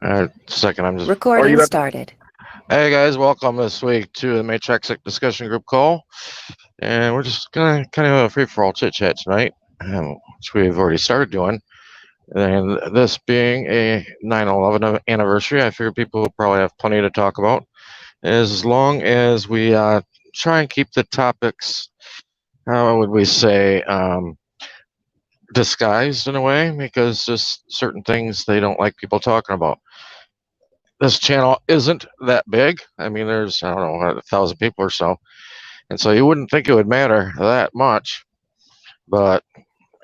Second, I'm just. Recording started. Hey guys, welcome this week to the Matrixic discussion group call, and we're just gonna kind of have a free for all chit chat tonight, which we've already started doing. And this being a 9/11 anniversary, I figure people will probably have plenty to talk about, as long as we try and keep the topics, how would we say, disguised in a way, because just certain things they don't like people talking about. This channel isn't that big. I mean, there's, I don't know, 1,000 people or so. And so you wouldn't think it would matter that much. But,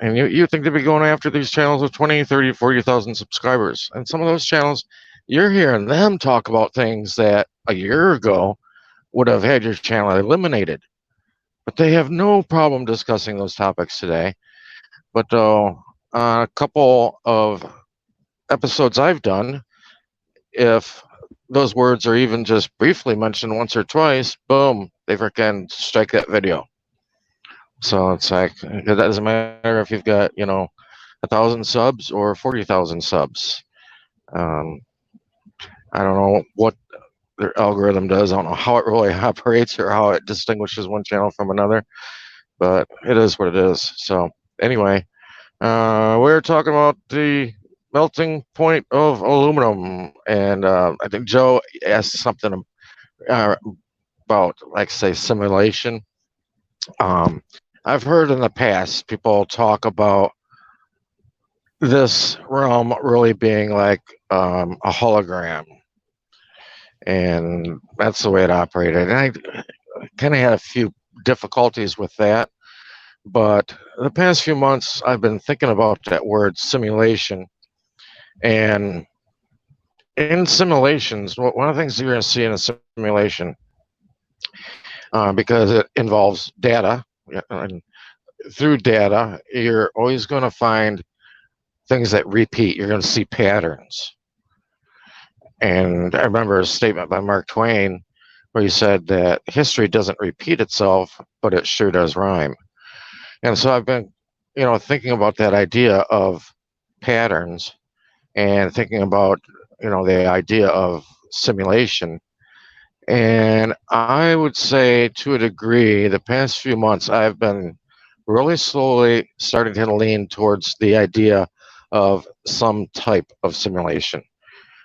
and you think they'd be going after these channels with 20, 30, 40,000 subscribers. And some of those channels, you're hearing them talk about things that a year ago would have had your channel eliminated. But they have no problem discussing those topics today. But a couple of episodes I've done, if those words are even just briefly mentioned once or twice, boom, they freaking strike that video. So it's like, it doesn't matter if you've got, 1,000 subs or 40,000 subs. Um, I don't know what their algorithm does. I don't know how it really operates or how it distinguishes one channel from another, but it is what it is. So anyway, we're talking about the melting point of aluminum, and I think Joe asked something uh, about, like, say, simulation. I've heard in the past people talk about this realm really being like a hologram, and that's the way it operated. And I kind of had a few difficulties with that, but the past few months I've been thinking about that word simulation. And in simulations, one of the things you're going to see in a simulation, because it involves data, and through data, you're always going to find things that repeat. You're going to see patterns. And I remember a statement by Mark Twain where he said that history doesn't repeat itself, but it sure does rhyme. And so I've been, thinking about that idea of patterns, and thinking about, the idea of simulation. And I would say, to a degree, the past few months, I've been really slowly starting to lean towards the idea of some type of simulation.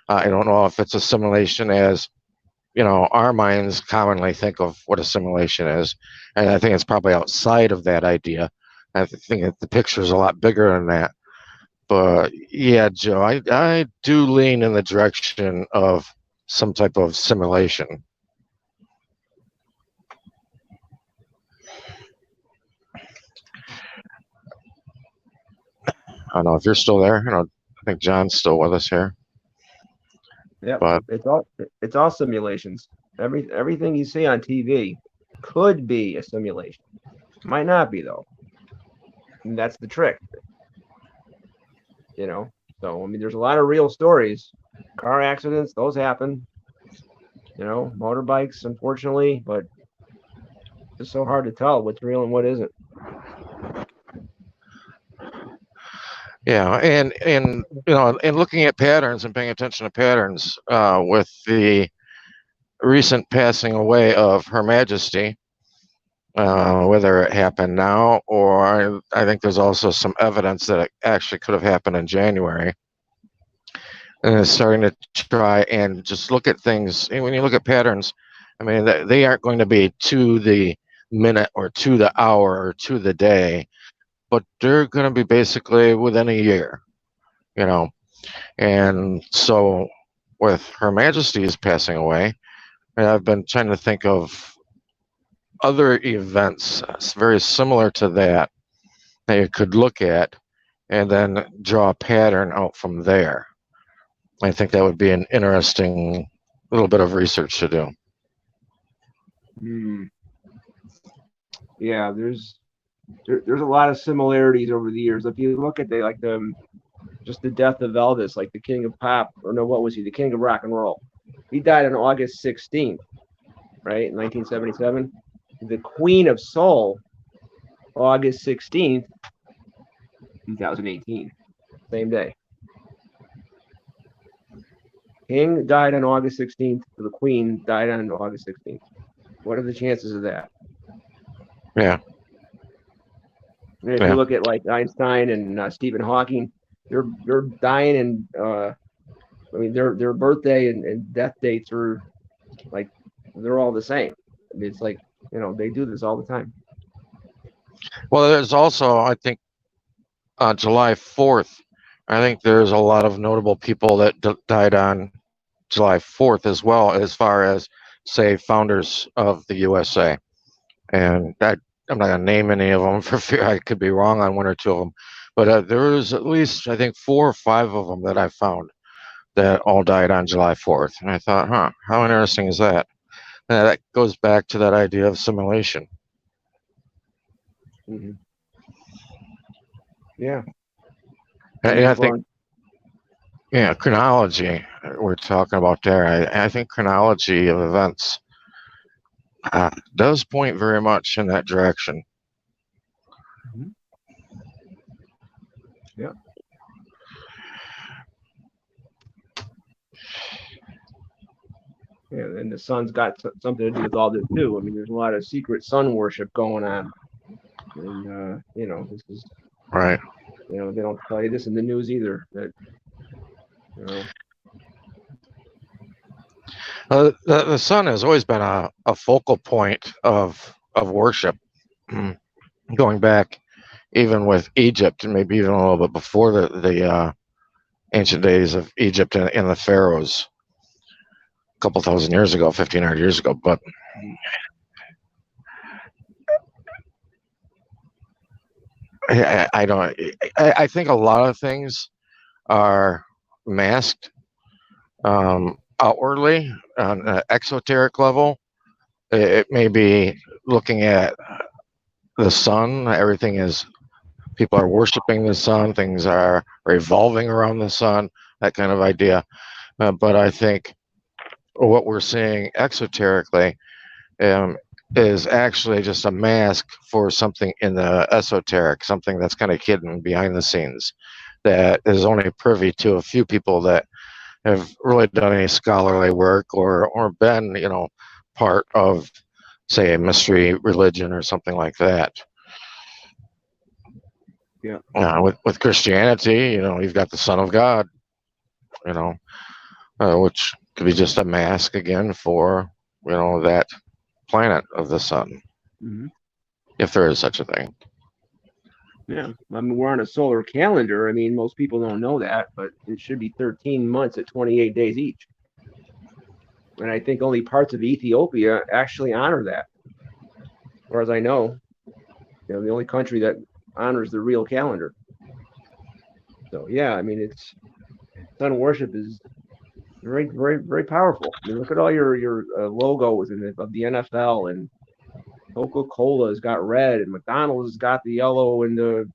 I don't know if it's a simulation as, our minds commonly think of what a simulation is. And I think it's probably outside of that idea. I think that the picture is a lot bigger than that. But yeah, Joe, I do lean in the direction of some type of simulation. I don't know if you're still there. I think John's still with us here. Yep, But it's all simulations. Everything you see on TV could be a simulation. Might not be though. And that's the trick, you know. So I mean, there's a lot of real stories. Car accidents, those happen. Motorbikes, unfortunately, but it's so hard to tell what's real and what isn't. yeah, and and looking at patterns and paying attention to patterns, with the recent passing away of Her Majesty, whether it happened now or I think there's also some evidence that it actually could have happened in January. And it's starting to try and just look at things. And when you look at patterns, I mean, they aren't going to be to the minute or to the hour or to the day, but they're going to be basically within a year, you know. And so with Her Majesty's passing away, I've been trying to think of other events very similar to that that you could look at and then draw a pattern out from there. I think that would be an interesting little bit of research to do. Hmm. Yeah, there's a lot of similarities over the years. If you look at just the death of Elvis, like the king of pop, or no, what was he? The king of rock and roll. He died on August 16th, right, in 1977. The Queen of Soul, August 16th, 2018, same day. King died on August 16th. The Queen died on August 16th. What are the chances of that? Yeah. And if you Yeah. look at like Einstein and Stephen Hawking, they're dying, and I mean their birthday and death dates are like they're all the same. I mean, it's like they do this all the time. Well, there's also, I think, July 4th. I think there's a lot of notable people that died on July 4th as well, as far as, say, founders of the USA. And I'm not going to name any of them for fear I could be wrong on one or two of them. But there was at least, I think, 4 or 5 of them that I found that all died on July 4th. And I thought, how interesting is that? And that goes back to that idea of simulation. Mm-hmm. Yeah, And and I think, well, yeah, chronology we're talking about there. I think chronology of events does point very much in that direction. mhm. Yeah, yeah, and the sun's got something to do with all this too. I mean, there's a lot of secret sun worship going on, and this is Right. they don't tell you this in the news either. That you know, The sun has always been a focal point of worship, going back even with Egypt, and maybe even a little bit before the ancient days of Egypt and the pharaohs, a couple thousand years ago, 1,500 years ago. But I don't. I think a lot of things are masked outwardly on an exoteric level. It may be looking at the sun. Everything is people are worshiping the sun. Things are revolving around the sun. That kind of idea. But I think what we're seeing exoterically um, is actually just a mask for something in the esoteric, something that's kind of hidden behind the scenes, that is only privy to a few people that have really done any scholarly work or been, part of, say, a mystery religion or something like that. yeah. With Christianity, you've got the Son of God, you know, which could be just a mask again for, that planet of the sun, Mm-hmm. if there is such a thing. Yeah, I mean, we're on a solar calendar. I mean, most people don't know that, but it should be 13 months at 28 days each. And I think only parts of Ethiopia actually honor that. As far as I know, the only country that honors the real calendar. So yeah, I mean, it's sun worship is very, very, very powerful. I mean, look at all your logos of the NFL, and Coca-Cola has got red, and McDonald's has got the yellow and the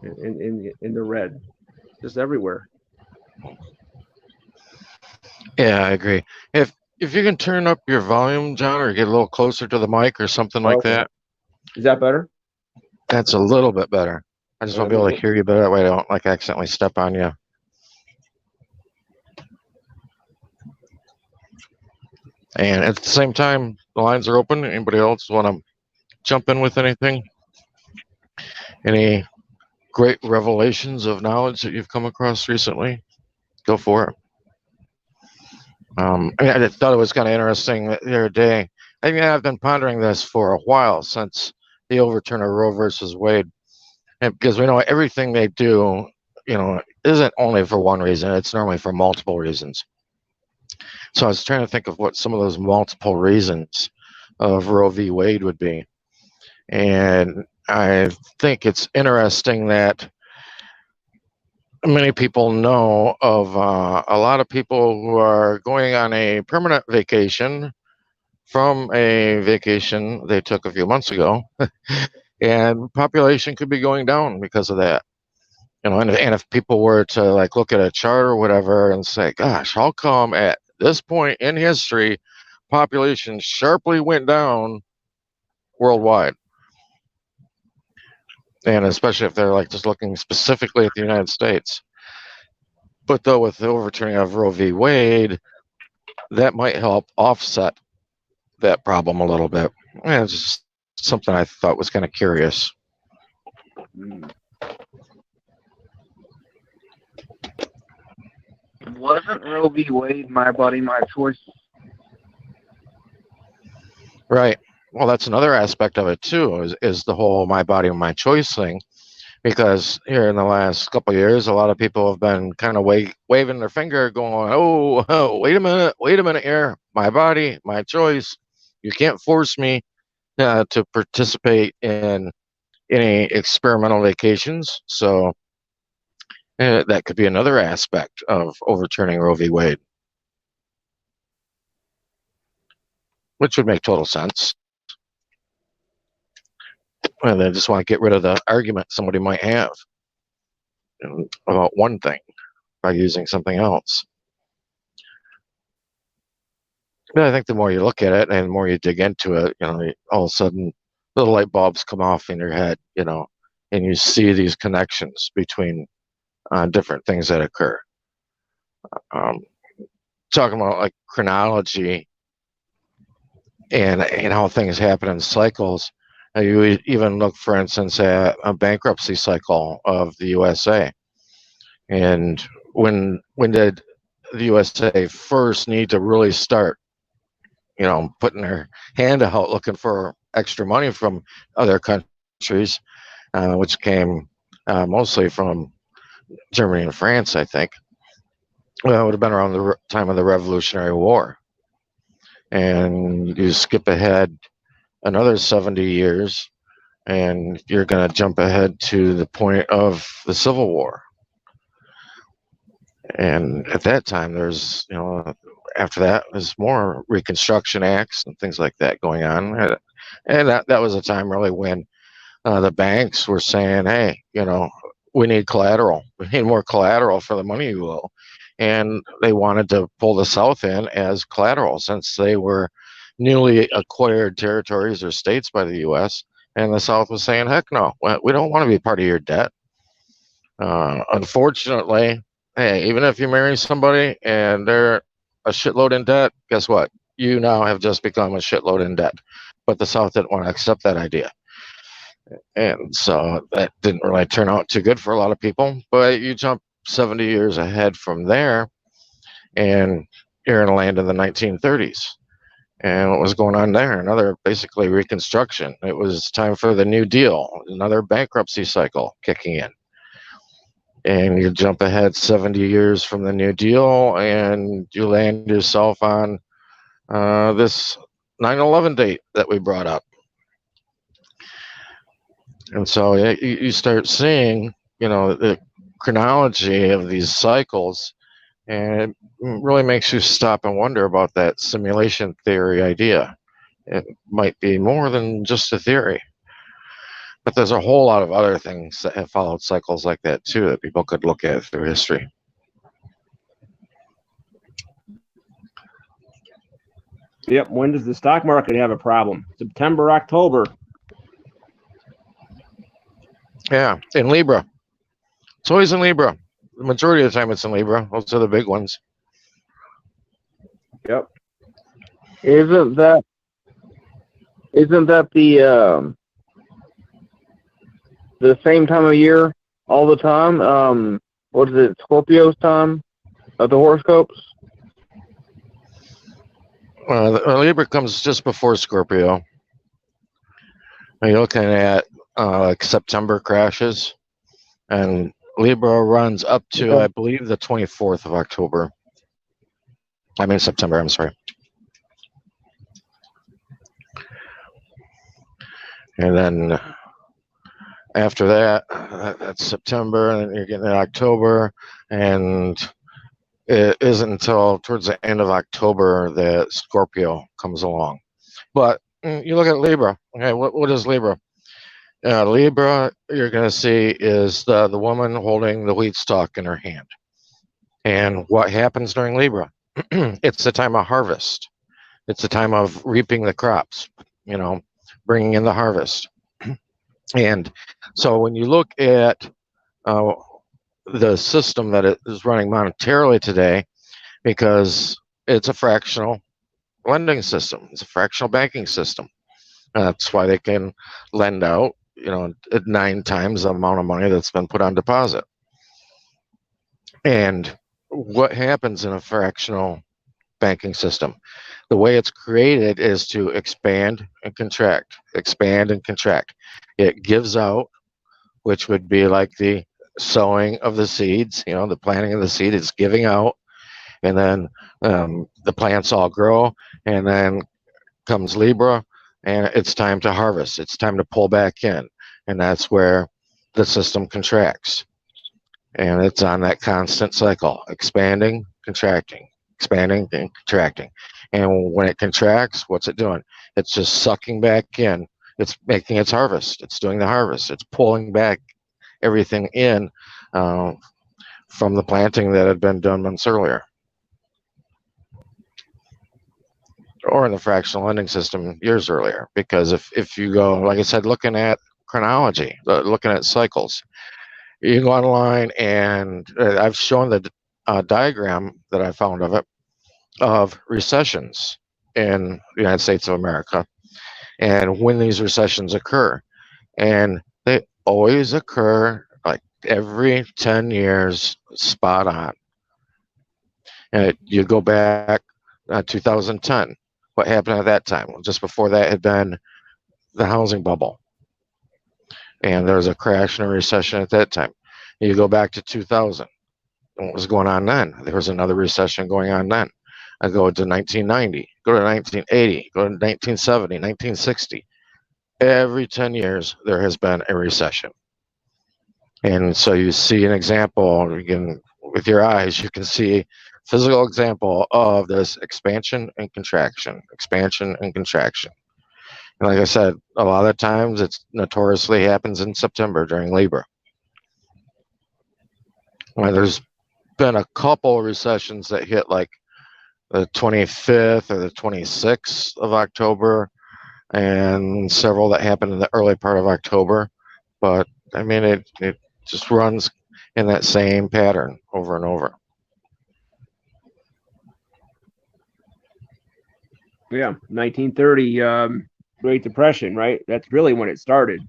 in the red, just everywhere. Yeah, I agree. If you can turn up your volume, John, or get a little closer to the mic or something like Okay, that, is that better? that's a little bit better. I just want to be able to hear you better. That way I don't like accidentally step on you. And at the same time, the lines are open. Anybody else want to jump in with anything? Any great revelations of knowledge that you've come across recently? Go for it. I just thought it was kind of interesting the other day. I mean, I've been pondering this for a while since the overturn of Roe versus Wade, and because we know everything they do, isn't only for one reason. It's normally for multiple reasons. So I was trying to think of what some of those multiple reasons of Roe v. Wade would be, and I think it's interesting that many people know of a lot of people who are going on a permanent vacation from a vacation they took a few months ago, and population could be going down because of that. And if people were to like look at a chart or whatever and say, "Gosh, how come at this point in history, population sharply went down worldwide?" And especially if they're like just looking specifically at the United States. But though with the overturning of Roe v. Wade, that might help offset that problem a little bit. And it's just something I thought was kind of curious. Mm. Wasn't Roe v. Wade my body, my choice? Right. Well, that's another aspect of it too, is the whole my body, my choice thing. Because here in the last couple of years, a lot of people have been kind of waving their finger, going, "Oh, wait a minute here, my body, my choice. You can't force me to participate in any experimental vacations." So that could be another aspect of overturning Roe v. Wade, which would make total sense. And they just want to get rid of the argument somebody might have about one thing by using something else. But I think the more you look at it and the more you dig into it, all of a sudden little light bulbs come off in your head, and you see these connections between different things that occur. Um, Talking about like chronology and how things happen in cycles. You even look, for instance, at a bankruptcy cycle of the USA. And when did the USA first need to really start, putting their hand out looking for extra money from other countries, which came mostly from Germany and France, I think. Well, it would have been around the time of the Revolutionary War. And you skip ahead another 70 years, and you're going to jump ahead to the point of the Civil War. And at that time, there's, after that, there's more Reconstruction Acts and things like that going on. And that was a time really when the banks were saying, hey, we need collateral. We need more collateral for the money you owe. And they wanted to pull the South in as collateral since they were newly acquired territories or states by the U.S. And the South was saying, heck no, we don't want to be part of your debt. Unfortunately, hey, even if you marry somebody and they're a shitload in debt, guess what? You now have just become a shitload in debt. But the South didn't want to accept that idea. And so that didn't really turn out too good for a lot of people. But you jump 70 years ahead from there, and you're in a land in the 1930s. And what was going on there? Another basically reconstruction. It was time for the New Deal, another bankruptcy cycle kicking in. And you jump ahead 70 years from the New Deal, and you land yourself on this 9/11 date that we brought up. And so you start seeing, the chronology of these cycles, and it really makes you stop and wonder about that simulation theory idea. It might be more than just a theory. But there's a whole lot of other things that have followed cycles like that too that people could look at through history. Yep. When does the stock market have a problem? September, October. Yeah, in Libra. It's always in Libra. The majority of the time it's in Libra. Those are the big ones. Yep. Isn't that the same time of year all the time? What is it, Scorpio's time of the horoscopes? Libra comes just before Scorpio. You're looking at like September crashes, and Libra runs up to, I believe, the 24th of October. I mean September, I'm sorry. And then after that, that's September, and then you're getting to October, and it isn't until towards the end of October that Scorpio comes along. But you look at Libra. Okay, what is Libra? Libra, you're going to see, is the woman holding the wheat stalk in her hand. And what happens during Libra? It's the time of harvest. It's the time of reaping the crops, bringing in the harvest. And so when you look at the system that it is running monetarily today because it's a fractional lending system. It's a fractional banking system. That's why they can lend out, at 9 times the amount of money that's been put on deposit. And what happens in a fractional banking system? The way it's created is to expand and contract, expand and contract. It gives out, which would be like the sowing of the seeds, the planting of the seed. It's giving out, and then the plants all grow, and then comes Libra, and it's time to harvest. It's time to pull back in, and that's where the system contracts. And it's on that constant cycle, expanding, contracting, expanding, and contracting. And when it contracts, what's it doing? It's just sucking back in. It's making its harvest. It's doing the harvest. It's pulling back everything in uh, from the planting that had been done months earlier. Or in the fractional lending system years earlier. Because if you go, like I said, looking at chronology, looking at cycles, you can go online, and I've shown the diagram that I found of it, of recessions in the United States of America and when these recessions occur. And they always occur like every 10 years, spot on. And you go back 2010. What happened at that time? Well, just before that had been the housing bubble. And there was a crash and a recession at that time. You go back to 2000. What was going on then? There was another recession going on then. I go to 1990, go to 1980, go to 1970, 1960. Every 10 years, there has been a recession. And so you see an example, with your eyes, you can see physical example of this expansion and contraction, expansion and contraction. And like I said, a lot of times it notoriously happens in September during Libra. There's been a couple recessions that hit like the 25th or the 26th of October, and several that happened in the early part of October. But I mean, it just runs in that same pattern over and over. Yeah, 1930, Great Depression, right? That's really when it started,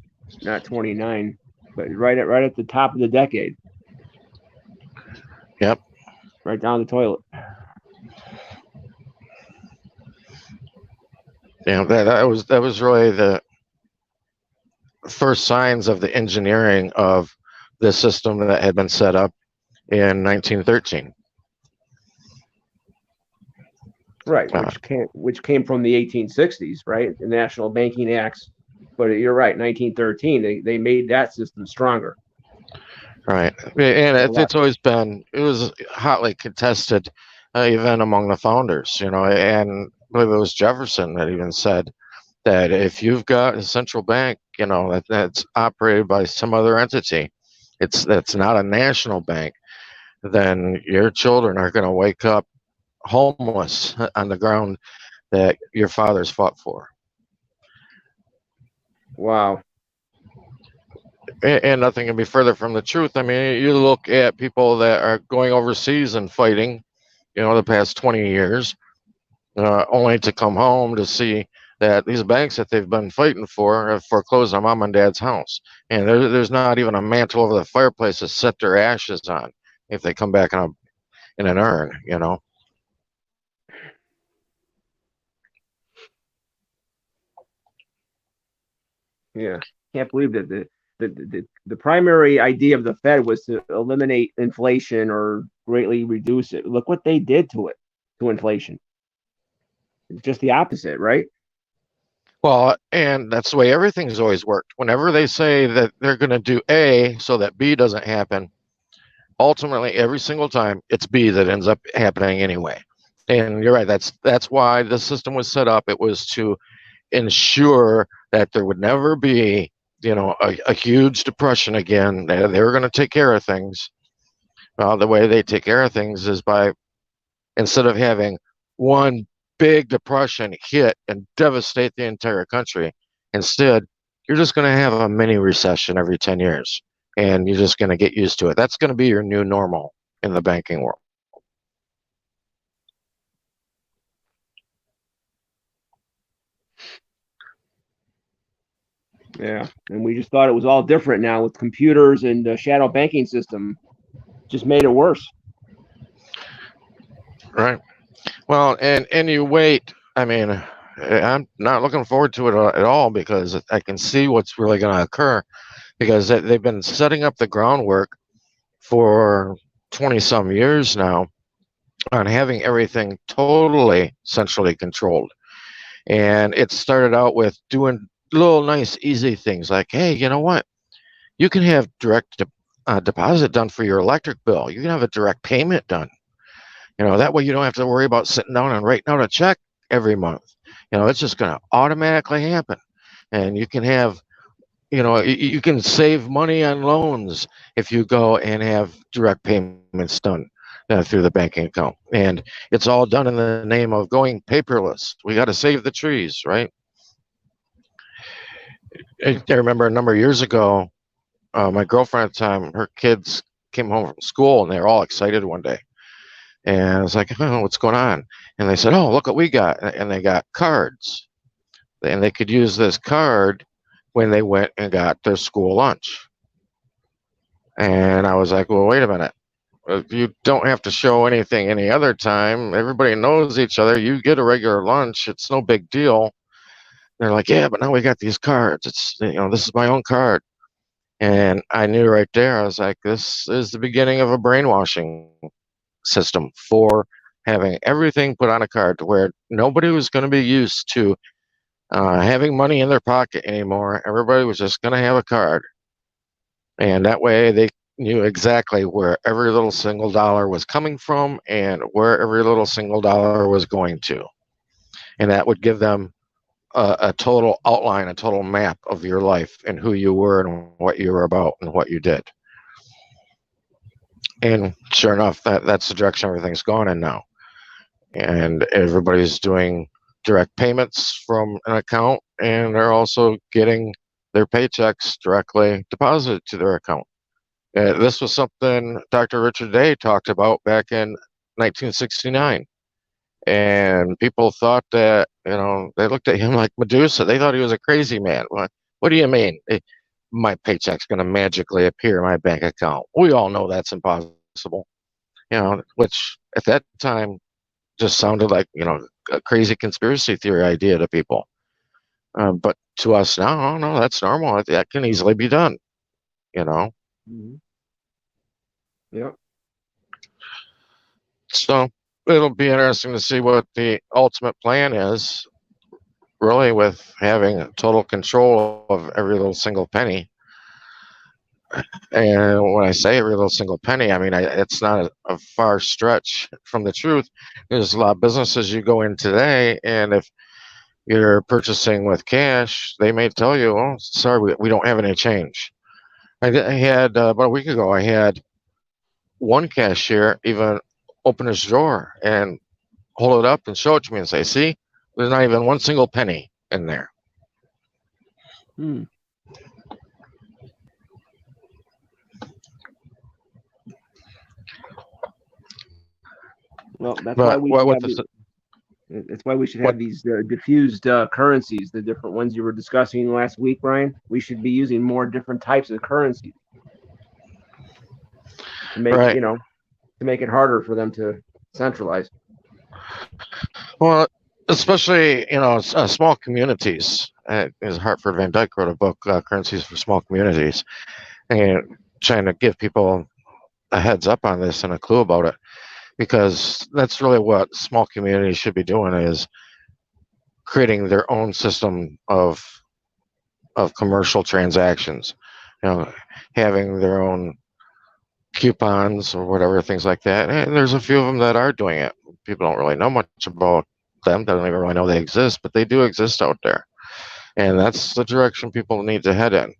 not 29, but right at the top of the decade. Yep. Right down the toilet. Yeah, that was really the first signs of the engineering of this system that had been set up in 1913. Right, which came from the 1860s, right? The National Banking Acts. But you're right, 1913, they made that system stronger. Right, and it's always been, it was hotly contested, even among the founders, and I believe it was Jefferson that even said that if you've got a central bank, that's operated by some other entity, that's not a national bank, then your children are going to wake up homeless on the ground that your fathers fought for. Wow. And nothing can be further from the truth. I mean, you look at people that are going overseas and fighting, the past 20 years, only to come home to see that these banks that they've been fighting for have foreclosed on mom and dad's house. And there's not even a mantle over the fireplace to set their ashes on if they come back in an urn, Yeah, can't believe that the primary idea of the Fed was to eliminate inflation or greatly reduce it. Look what they did to inflation. It's just the opposite, right? Well, and that's the way everything's always worked. Whenever they say that they're going to do A so that B doesn't happen, ultimately every single time it's B that ends up happening anyway. And you're right, that's why the system was set up. It was to ensure that there would never be, a huge depression again. They were going to take care of things. The way they take care of things is by, instead of having one big depression hit and devastate the entire country, instead, you're just going to have a mini recession every 10 years. and you're just going to get used to it. That's going to be your new normal in the banking world. Yeah, and we just thought it was all different now with computers and the shadow banking system. Just made it worse. Right. Well, and you wait. I mean, I'm not looking forward to it at all because I can see what's really going to occur because they've been setting up the groundwork for 20 some years now on having everything totally centrally controlled. And it started out with doing little nice, easy things like, hey, you know what? You can have deposit done for your electric bill. You can have a direct payment done. That way you don't have to worry about sitting down and writing out a check every month. It's just going to automatically happen. And you can have, you can save money on loans if you go and have direct payments done through the banking account. And it's all done in the name of going paperless. We got to save the trees, right? I remember a number of years ago, my girlfriend at the time, her kids came home from school and they were all excited one day. And I was like, oh, what's going on? And they said, oh, look what we got. And they got cards. And they could use this card when they went and got their school lunch. And I was like, well, wait a minute. You don't have to show anything any other time. Everybody knows each other. You get a regular lunch. It's no big deal. They're like, yeah, but now we got these cards. This is my own card. And I knew right there, I was like, this is the beginning of a brainwashing system for having everything put on a card to where nobody was going to be used to having money in their pocket anymore. Everybody was just going to have a card. And that way they knew exactly where every little single dollar was coming from and where every little single dollar was going to. And that would give them a total outline, a total map of your life and who you were and what you were about and what you did. And sure enough, that's the direction everything's gone in now. And everybody's doing direct payments from an account, and they're also getting their paychecks directly deposited to their account. This was something Dr. Richard Day talked about back in 1969. And people thought that, they looked at him like Medusa. They thought he was a crazy man. What do you mean? My paycheck's going to magically appear in my bank account. We all know that's impossible, which at that time just sounded like, a crazy conspiracy theory idea to people. But to us now, no, that's normal. That can easily be done, Mm-hmm. Yep. So it'll be interesting to see what the ultimate plan is, really, with having total control of every little single penny. And when I say every little single penny, I mean, it's not a far stretch from the truth. There's a lot of businesses you go in today, and if you're purchasing with cash, they may tell you, oh, sorry, we don't have any change. I had, about a week ago, I had one cashier even open his drawer and hold it up and show it to me and say, see, there's not even one single penny in there. Hmm. Well, that's why But we what should with have the That's why we should what have these diffused currencies, the different ones you were discussing last week, Brian. We should be using more different types of currencies to make right? to make it harder for them to centralize. Well, especially small communities. As Hartford Van Dyke wrote a book, Currencies for Small Communities, and trying to give people a heads up on this and a clue about it, because that's really what small communities should be doing, is creating their own system of commercial transactions, having their own coupons or whatever, things like that. And there's a few of them that are doing it. People don't really know much about them. They don't even really know they exist, but they do exist out there. And that's the direction people need to head in.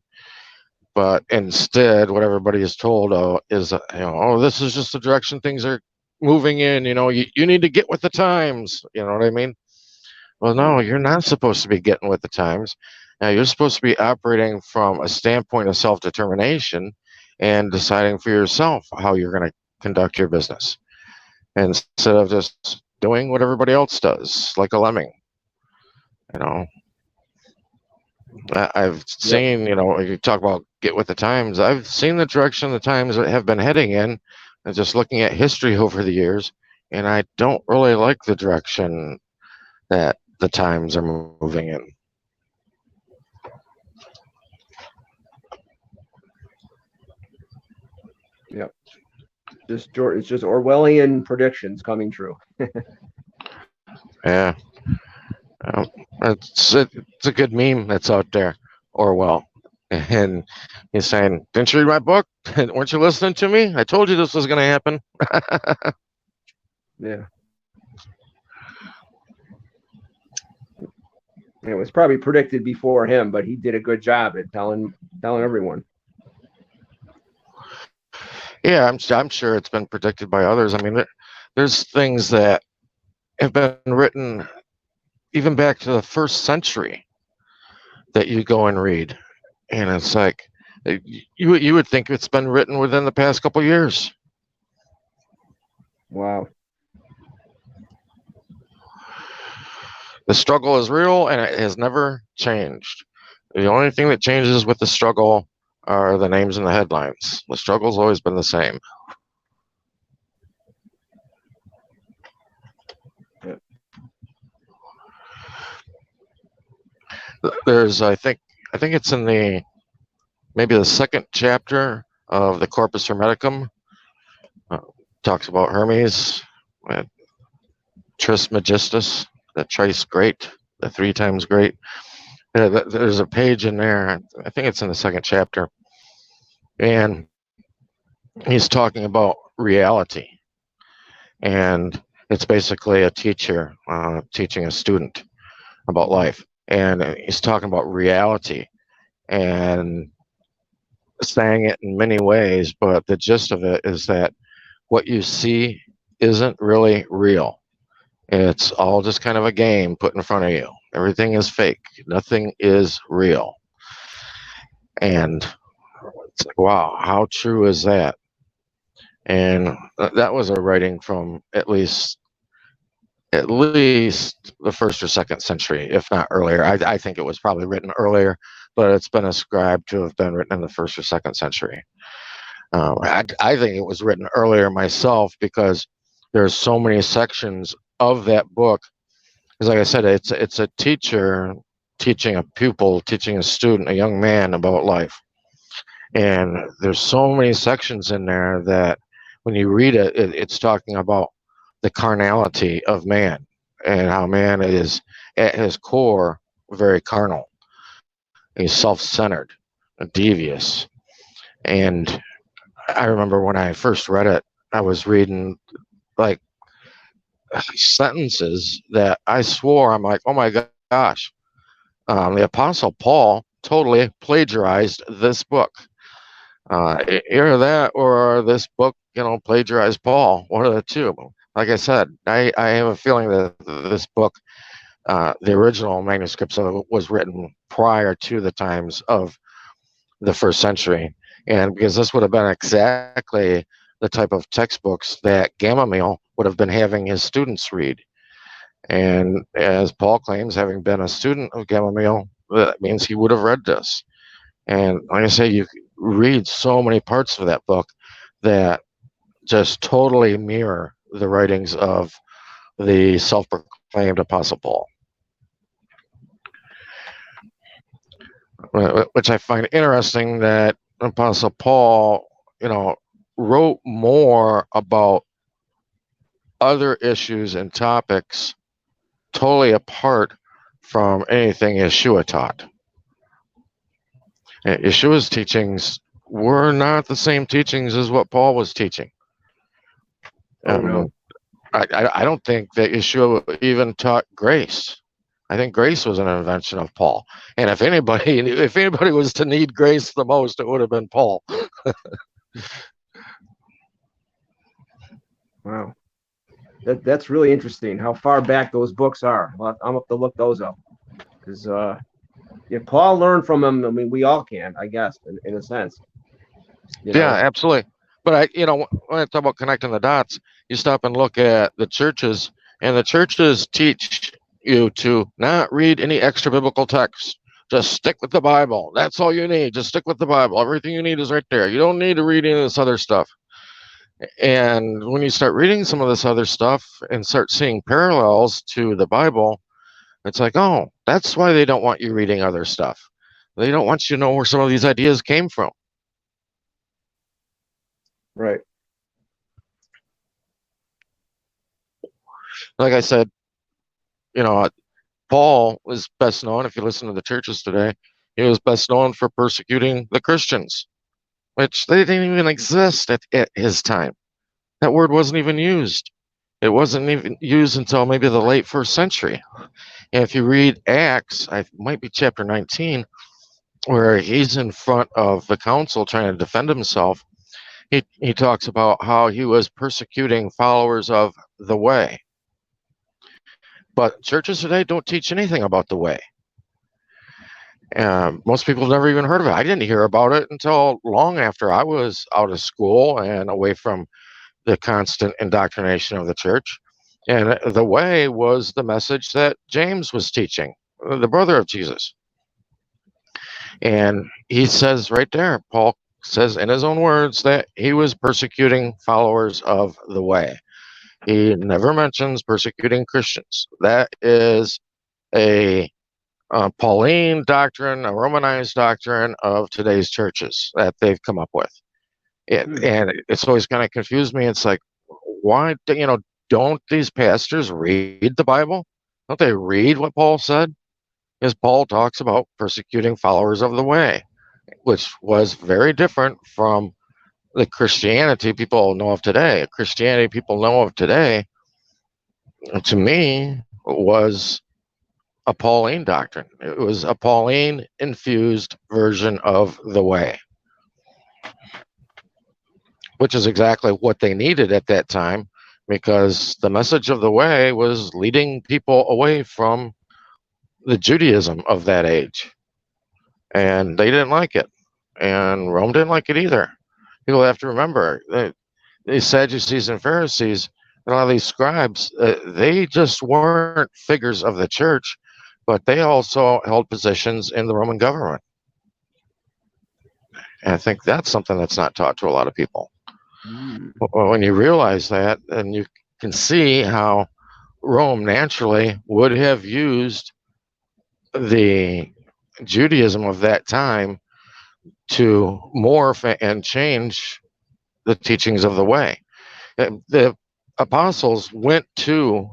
But instead, what everybody is told is, oh, this is just the direction things are moving in. You need to get with the times. You know what I mean? Well, no, you're not supposed to be getting with the times. Now, you're supposed to be operating from a standpoint of self-determination and deciding for yourself how you're going to conduct your business instead of just doing what everybody else does, like a lemming. You know, I've Yep. seen, you talk about get with the times. I've seen the direction the times have been heading in, and just looking at history over the years, and I don't really like the direction that the times are moving in. Yep. It's just Orwellian predictions coming true. Yeah, um, it's a good meme that's out there, Orwell, and he's saying, "Didn't you read my book? Weren't you listening to me? I told you this was going to happen." Yeah. It was probably predicted before him, but he did a good job at telling everyone. Yeah, I'm sure it's been predicted by others. I mean, there's things that have been written even back to the first century that you go and read, and it's like you would think it's been written within the past couple years. Wow. The struggle is real, and it has never changed. The only thing that changes with the struggle are the names in the headlines. The struggle's always been the same. Yep. There's, I think it's in maybe the second chapter of the Corpus Hermeticum. Uh, Talks about Hermes, uh, Trismegistus, the thrice great, the three times great. There's a page in there. I think it's in the second chapter, and he's talking about reality, and it's basically a teacher teaching a student about life, and he's talking about reality and saying it in many ways, but the gist of it is that what you see isn't really real. It's all just kind of a game put in front of you. Everything is fake. Nothing is real. And it's like, wow, how true is that? And that was a writing from at least the first or second century, if not earlier. I think it was probably written earlier, but it's been ascribed to have been written in the first or second century. I think it was written earlier myself because there's so many sections of that book. Because, like I said, it's a teacher teaching a pupil, teaching a student, a young man about life, and there's so many sections in there that when you read it, it's talking about the carnality of man and how man is at his core very carnal. He's self-centered, devious, and I remember when I first read it, I was reading like sentences that I swore, I'm like, oh my gosh, the Apostle Paul totally plagiarized this book. Either that or this book, plagiarized Paul. One of the two. Like I said, I have a feeling that this book, the original manuscripts of it, was written prior to the times of the first century. And because this would have been exactly the type of textbooks that Gamaliel would have been having his students read. And as Paul claims, having been a student of Gamaliel, that means he would have read this. And like I say, you read so many parts of that book that just totally mirror the writings of the self-proclaimed Apostle Paul, which I find interesting that Apostle Paul, wrote more about other issues and topics totally apart from anything Yeshua taught. Yeshua's teachings were not the same teachings as what Paul was teaching. Oh no. I don't think that Yeshua even taught grace. I think grace was an invention of Paul. And if anybody was to need grace the most, it would have been Paul. Wow. That's really interesting how far back those books are. Well, I'm up to look those up because if Paul learned from him, I mean, we all can, I guess, in a sense. You Yeah, know. absolutely. But when I talk about connecting the dots, you stop and look at the churches, and the churches teach you to not read any extra biblical text. Just stick with the Bible. That's all you need. Just stick with the Bible. Everything you need is right there. You don't need to read any of this other stuff. And when you start reading some of this other stuff and start seeing parallels to the Bible, it's like, oh, that's why they don't want you reading other stuff. They don't want you to know where some of these ideas came from. Right. Like I said, you know, Paul was best known, if you listen to the churches today, he was best known for persecuting the Christians, which they didn't even exist at his time. That word wasn't even used. It wasn't even used until maybe the late first century. And if you read Acts, I might be chapter 19, where he's in front of the council trying to defend himself, he talks about how he was persecuting followers of the way. But churches today don't teach anything about the way. Most people have never even heard of it. I didn't hear about it until long after I was out of school and away from the constant indoctrination of the church. And the way was the message that James was teaching, the brother of Jesus. And he says right there, Paul says in his own words that he was persecuting followers of the way. He never mentions persecuting Christians. That is a Pauline doctrine, a Romanized doctrine of today's churches that they've come up with. And it's always kind of confused me. It's like, why, don't these pastors read the Bible? Don't they read what Paul said? Because Paul talks about persecuting followers of the way, which was very different from the Christianity people know of today. Christianity people know of today, to me, was a Pauline doctrine. It was a Pauline infused version of the way, which is exactly what they needed at that time, because the message of the way was leading people away from the Judaism of that age. And they didn't like it. And Rome didn't like it either. People have to remember that these Sadducees and Pharisees, and a lot of these scribes, they just weren't figures of the church, but they also held positions in the Roman government. And I think that's something that's not taught to a lot of people. When you realize that, and you can see how Rome naturally would have used the Judaism of that time to morph and change the teachings of the way. The disciples went to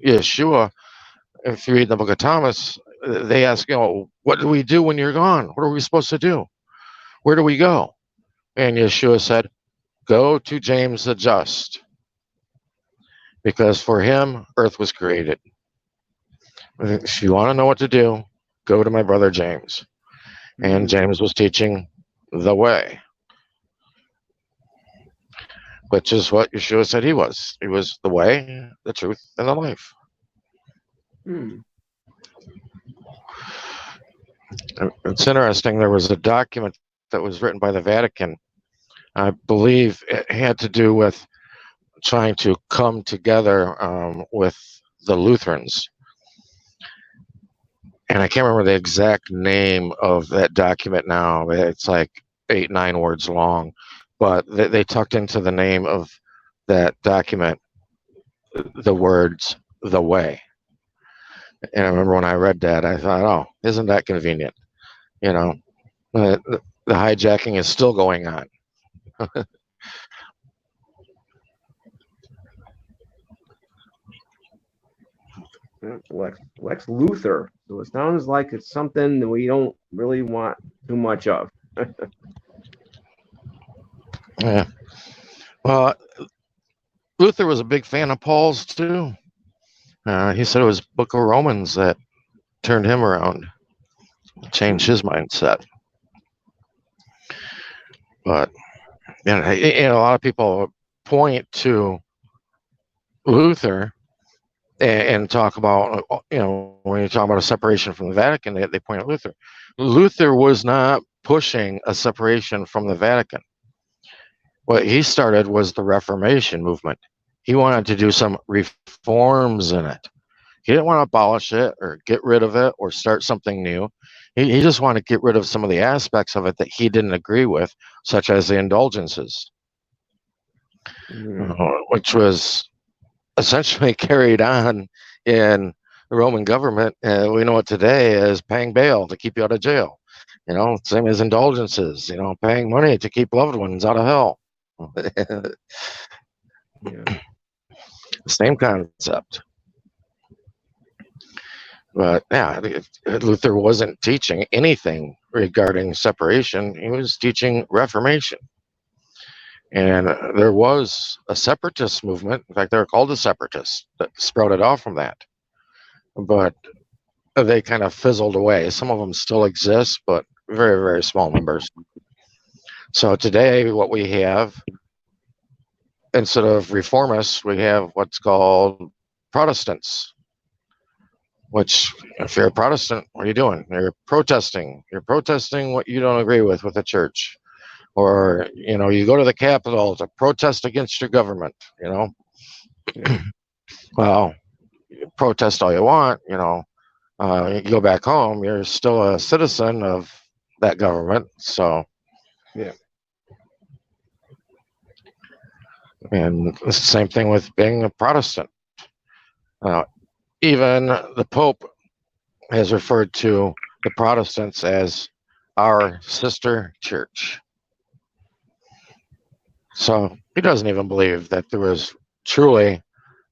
Yeshua. If you read the book of Thomas, they ask, what do we do when you're gone? What are we supposed to do? Where do we go? And Yeshua said, go to James the Just, because for him, earth was created. If you want to know what to do, go to my brother James. And James was teaching the way, which is what Yeshua said he was. He was the way, the truth, and the life. It's interesting. There was a document that was written by the Vatican. I believe it had to do with trying to come together with the Lutherans. And I can't remember the exact name of that document now. It's like 8-9 words long, but they tucked into the name of that document the words "the way." And I remember when I read that, I thought, "Oh, isn't that convenient?" The hijacking is still going on. Lex Luthor. So it sounds like it's something that we don't really want too much of. Yeah. Well, Luther was a big fan of Paul's too. He said it was Book of Romans that turned him around, changed his mindset. But a lot of people point to Luther and talk about, when you talk about a separation from the Vatican, they point at Luther. Luther was not pushing a separation from the Vatican. What he started was the Reformation movement. He wanted to do some reforms in it. He didn't want to abolish it or get rid of it or start something new. He just wanted to get rid of some of the aspects of it that he didn't agree with, such as the indulgences, which was essentially carried on in the Roman government. We know it today as paying bail to keep you out of jail. Same as indulgences, paying money to keep loved ones out of hell. Same concept. But yeah, Luther wasn't teaching anything regarding separation. He was teaching Reformation. And there was a separatist movement. In fact, they were called the separatists that sprouted off from that. But they kind of fizzled away. Some of them still exist, but very, very small numbers. So today, what we have, instead of reformists, we have what's called Protestants. Which, if you're a Protestant, what are you doing? You're protesting. You're protesting what you don't agree with the church. Or, you go to the Capitol to protest against your government, Well, you protest all you want, you go back home, you're still a citizen of that government. So, yeah. And it's the same thing with being a Protestant. Even the Pope has referred to the Protestants as our sister church. So he doesn't even believe that there was truly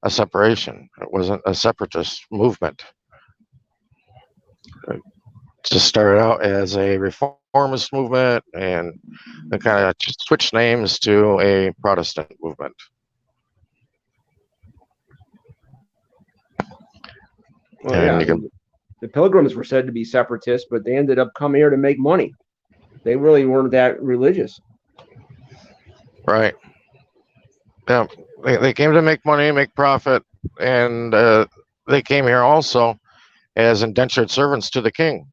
a separation. It wasn't a separatist movement. It just started out as a reformist movement and they kind of switched names to a Protestant movement. Well, yeah, the Pilgrims were said to be separatists, but they ended up coming here to make money. They really weren't that religious. Right. Yeah, they came to make money, make profit, and they came here also as indentured servants to the king.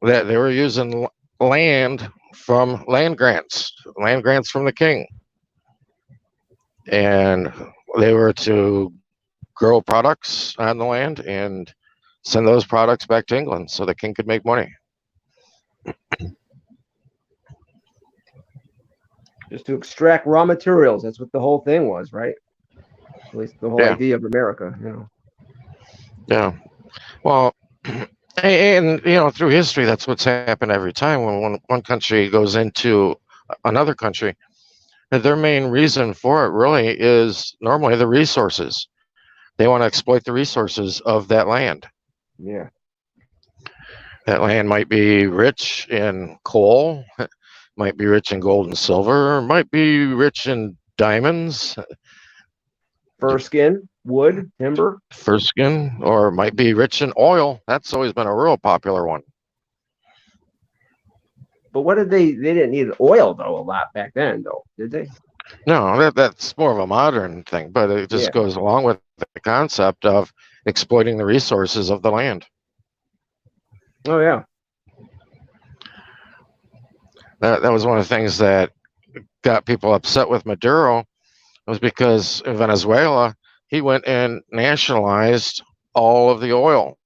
That they were using land from land grants from the king, and they were to grow products on the land and send those products back to England so the king could make money. Just to extract raw materials. That's what the whole thing was, right? At least the whole idea of America, Yeah. Well, and through history, that's what's happened every time when one country goes into another country. Their main reason for it really is normally the resources. They want to exploit the resources of that land. Yeah. That land might be rich in coal, might be rich in gold and silver, might be rich in diamonds, fur skin, wood, timber. Fur skin, or might be rich in oil. That's always been a real popular one. But what did they didn't need oil though a lot back then though, did they? No, that's more of a modern thing, but it just goes along with the concept of exploiting the resources of the land. Oh yeah. That was one of the things that got people upset with Maduro, was because in Venezuela, he went and nationalized all of the oil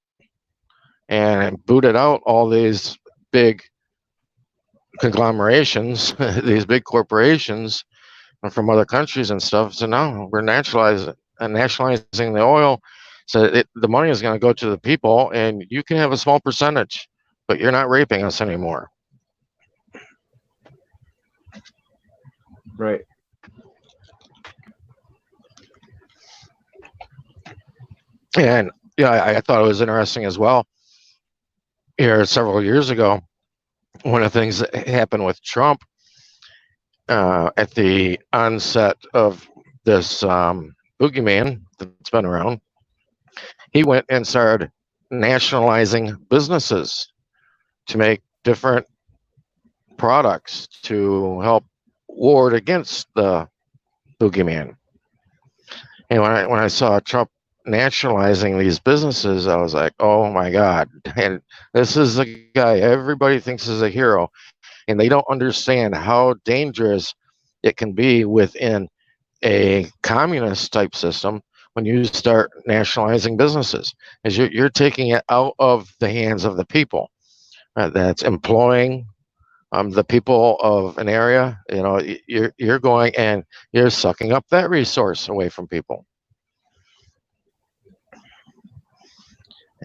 and booted out all these big conglomerations, these big corporations from other countries and stuff. So now we're nationalizing the oil. So the money is going to go to the people, and you can have a small percentage, but you're not raping us anymore. Right. And I thought it was interesting as well. Here several years ago, one of the things that happened with Trump at the onset of this boogeyman that's been around, he went and started nationalizing businesses to make different products to help ward against the boogeyman. And when I saw Trump nationalizing these businesses, I was like, oh my God. And this is a guy everybody thinks is a hero, and they don't understand how dangerous it can be within a communist type system when you start nationalizing businesses, is you're taking it out of the hands of the people. That's employing the people of an area. You're going and you're sucking up that resource away from people.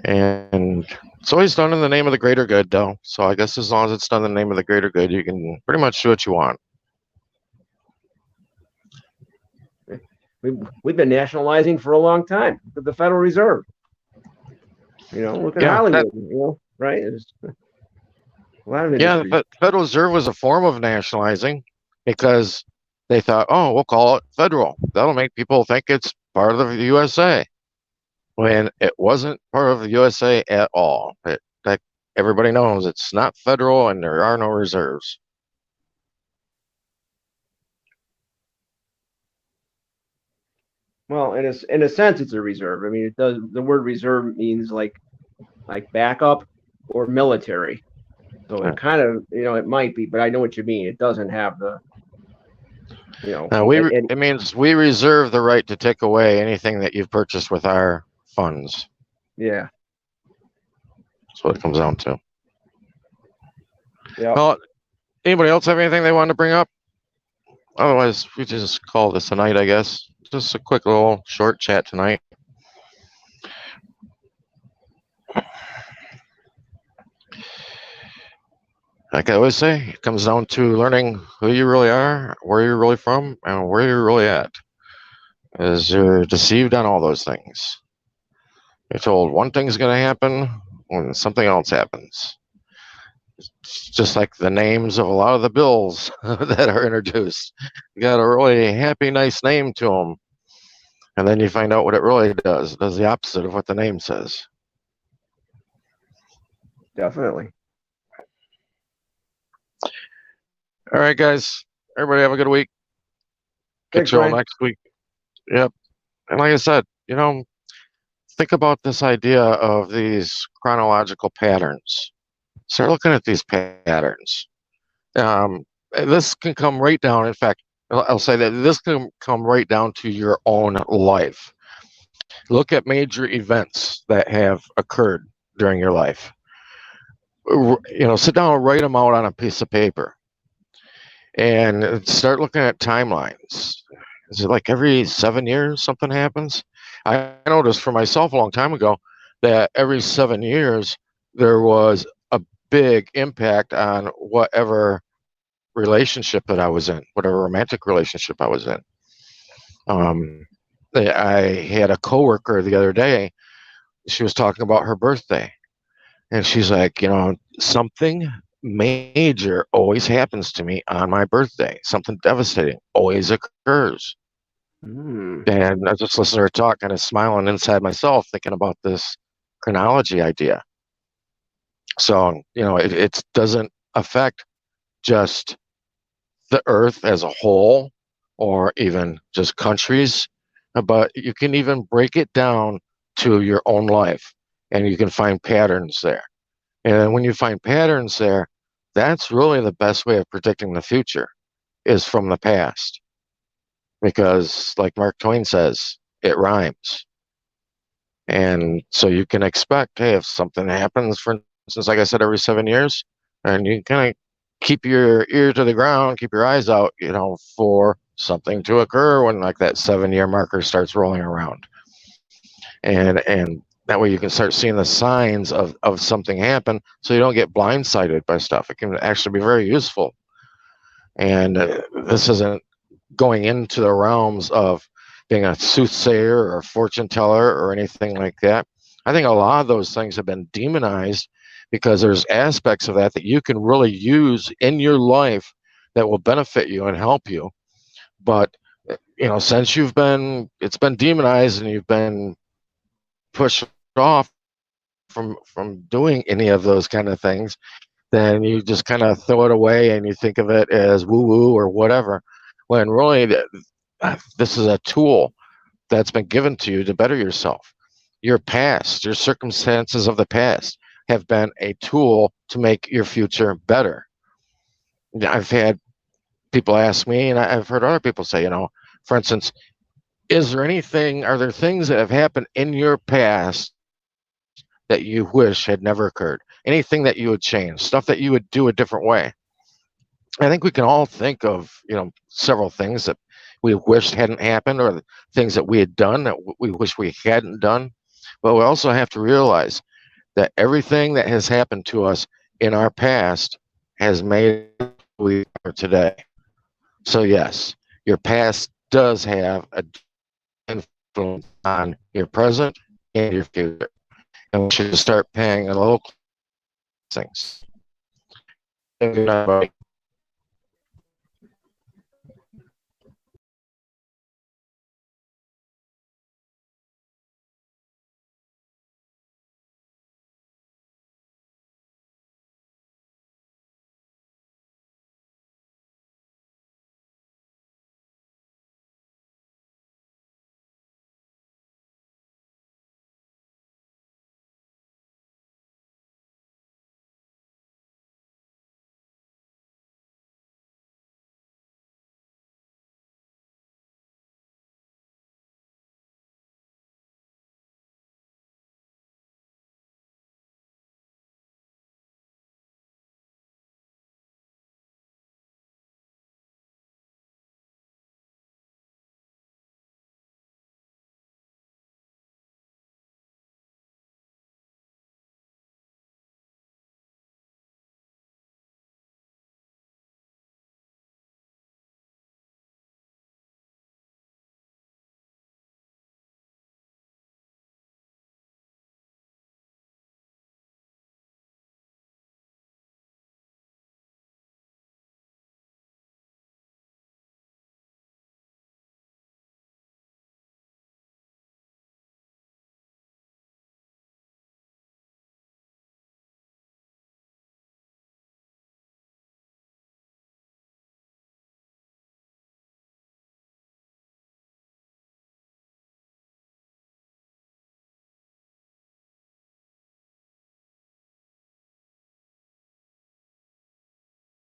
And it's always done in the name of the greater good, though. So I guess as long as it's done in the name of the greater good, you can pretty much do what you want. We've been nationalizing for a long time. The Federal Reserve. Look at Yeah, Hollywood. Right? There's a lot of yeah. industries. The Federal Reserve was a form of nationalizing because they thought, oh, we'll call it federal. That'll make people think it's part of the USA, when it wasn't part of the USA at all. That everybody knows it's not federal, and there are no reserves. Well, in a sense, it's a reserve. I mean, it does. The word reserve means like backup or military. So it kind of, it might be, but I know what you mean. It doesn't have the, It means we reserve the right to take away anything that you've purchased with our funds. Yeah. That's what it comes down to. Yeah. Well, anybody else have anything they want to bring up? Otherwise, we just call this a night, I guess. Just a quick little short chat tonight. Like I always say, it comes down to learning who you really are, where you're really from, and where you're really at. Is you're deceived on all those things. You're told one thing's going to happen when something else happens. It's just like the names of a lot of the bills that are introduced. You got a really happy, nice name to them, and then you find out what it really does. It does the opposite of what the name says. Definitely. All right, guys. Everybody have a good week. Catch you all next week. Yep. And like I said, think about this idea of these chronological patterns. Start looking at these patterns. This can come right down. In fact, I'll say that this can come right down to your own life. Look at major events that have occurred during your life. Sit down and write them out on a piece of paper and start looking at timelines. Is it like every 7 years something happens? I noticed for myself a long time ago that every 7 years there was a big impact on whatever relationship that I was in, whatever romantic relationship I was in. I had a coworker the other day. She was talking about her birthday, and she's like, something major always happens to me on my birthday. Something devastating always occurs. And I just listened to her talk, kind of smiling inside myself, thinking about this chronology idea. So, it doesn't affect just the earth as a whole or even just countries, but you can even break it down to your own life, and you can find patterns there. And when you find patterns there, that's really the best way of predicting the future, is from the past. Because, like Mark Twain says, it rhymes. And so you can expect, hey, if something happens, for instance, like I said, every 7 years, and you kind of keep your ear to the ground, keep your eyes out, for something to occur when like that 7 year marker starts rolling around. And that way you can start seeing the signs of something happen, so you don't get blindsided by stuff. It can actually be very useful. And this isn't going into the realms of being a soothsayer or a fortune teller or anything like that. I think a lot of those things have been demonized because there's aspects of that you can really use in your life that will benefit you and help you. But since it's been demonized and you've been pushed off from doing any of those kind of things, then you just kind of throw it away and you think of it as woo woo or whatever, when really this is a tool that's been given to you to better yourself. Your past, your circumstances of the past have been a tool to make your future better. I've had people ask me, and I've heard other people say, for instance, are there things that have happened in your past that you wish had never occurred? Anything that you would change, stuff that you would do a different way? I think we can all think of, several things that we wished hadn't happened, or things that we had done that we wish we hadn't done. But we also have to realize that everything that has happened to us in our past has made us who we are today. So yes, your past does have a influence on your present and your future, and we should start paying a little things. Good night, buddy.